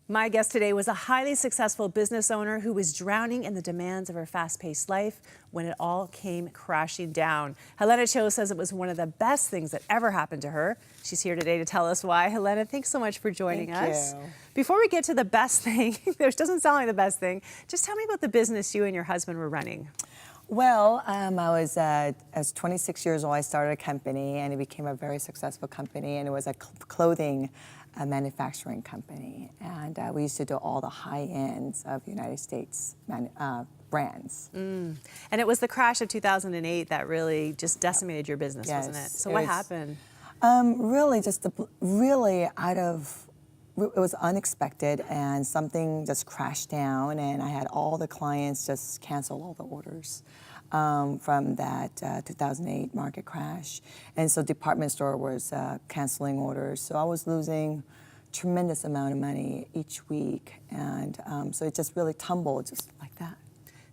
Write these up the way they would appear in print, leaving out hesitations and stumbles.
My guest today was a highly successful business owner who was drowning in the demands of her fast-paced life when it all came crashing down. Helena Cho says it was one of the best things that ever happened to her. She's here today to tell us why. Helena, thanks so much for joining us. Thank you. Before we get to the best thing, which doesn't sound like the best thing, just tell me about the business you and your husband were running. Well, I was 26 years old. I started a company, and it became a very successful company, and it was a clothing manufacturing company. And we used to do all the high ends of United States brands. And it was the crash of 2008 that really just decimated your business, Yes, wasn't it? So what happened? Really, it was unexpected, and something just crashed down, and I had all the clients just cancel all the orders from that 2008 market crash. And so department store was canceling orders. So I was losing tremendous amount of money each week. And so it just really tumbled just like that.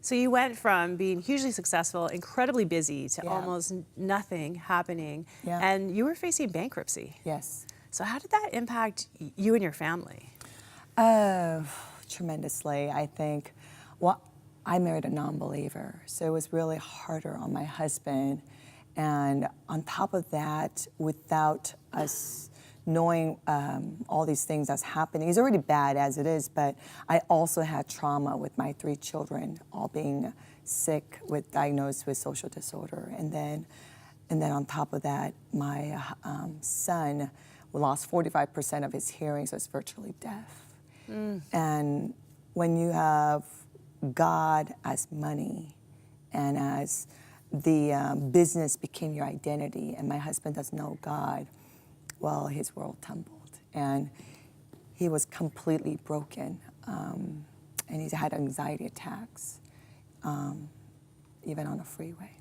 So you went from being hugely successful, incredibly busy, to almost nothing happening, and you were facing bankruptcy. Yes. So how did that impact you and your family? Tremendously, I think. Well, I married a non-believer, so it was really harder on my husband. And on top of that, without us knowing all these things that's happening, he's already bad as it is, but I also had trauma with my 3 children, all being sick diagnosed with social disorder. And then on top of that, my son lost 45% of his hearing, so it's virtually deaf. And when you have God as money and as the business became your identity, and my husband doesn't know God, well, his world tumbled. And he was completely broken. And he had anxiety attacks, even on a freeway.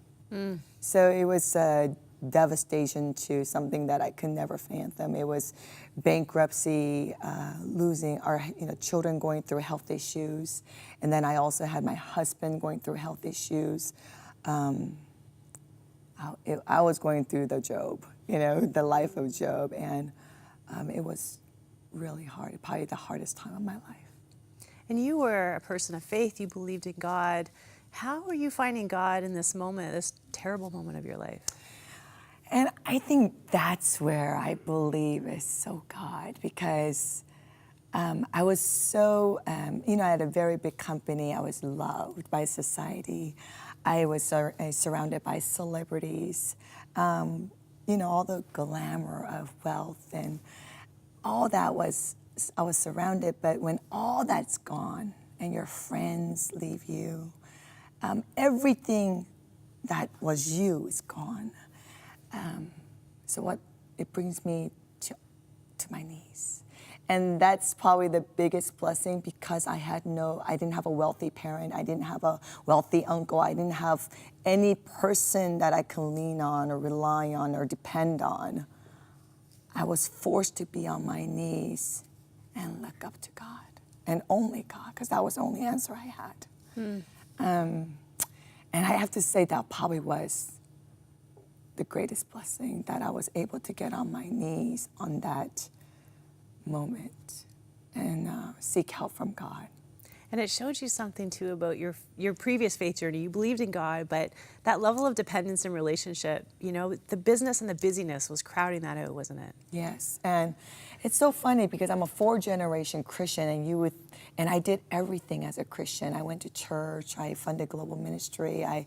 So it was devastation to something that I could never fathom. It was bankruptcy, losing our children going through health issues, and then I also had my husband going through health issues. I was going through the Job, the life of Job, and it was really hard, probably the hardest time of my life. And you were a person of faith, you believed in God. How are you finding God in this moment, this terrible moment of your life? And I think that's where I believe is so God, because I was so, I had a very big company. I was loved by society. I was surrounded by celebrities, all the glamour of wealth and all that I was surrounded. But when all that's gone and your friends leave you, everything that was you is gone. So it brings me to my knees. And that's probably the biggest blessing, because I didn't have a wealthy parent. I didn't have a wealthy uncle. I didn't have any person that I could lean on or rely on or depend on. I was forced to be on my knees and look up to God, and only God, because that was the only answer I had. And I have to say that probably was the greatest blessing, that I was able to get on my knees on that moment and seek help from God. And it showed you something too about your previous faith journey. You believed in God, but that level of dependence and relationship, the business and the busyness was crowding that out, wasn't it? Yes, and it's so funny because I'm a 4th-generation Christian, and I did everything as a Christian. I went to church, I funded global ministry, I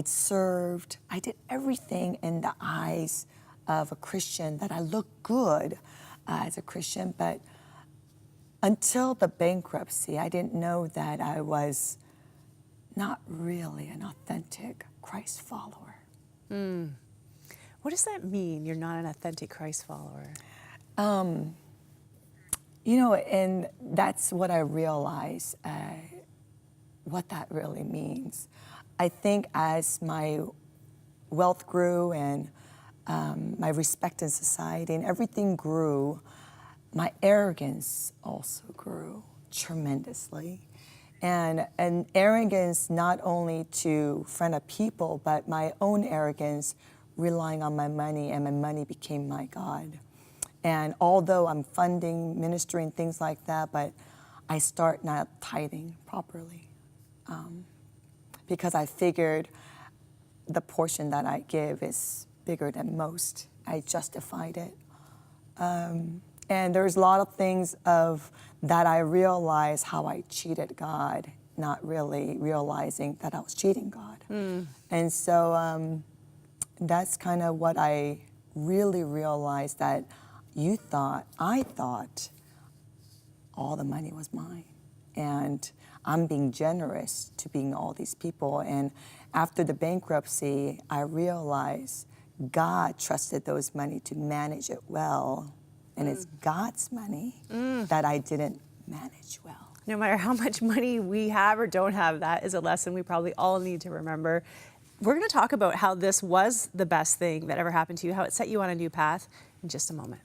served, I did everything in the eyes of a Christian, that I looked good as a Christian. But until the bankruptcy, I didn't know that I was not really an authentic Christ follower. What does that mean, you're not an authentic Christ follower? And that's what I realized, what that really means. I think as my wealth grew and my respect in society and everything grew, my arrogance also grew tremendously. And arrogance not only to front of people, but my own arrogance relying on my money, and my money became my God. And although I'm funding ministry and things like that, but I start not tithing properly because I figured the portion that I give is bigger than most. I justified it. And there's a lot of things that I realized how I cheated God, not really realizing that I was cheating God. And so that's kind of what I really realized, that I thought all the money was mine. And I'm being generous to being all these people. And after the bankruptcy, I realized God trusted those money to manage it well. And it's God's money that I didn't manage well. No matter how much money we have or don't have, that is a lesson we probably all need to remember. We're going to talk about how this was the best thing that ever happened to you, how it set you on a new path in just a moment.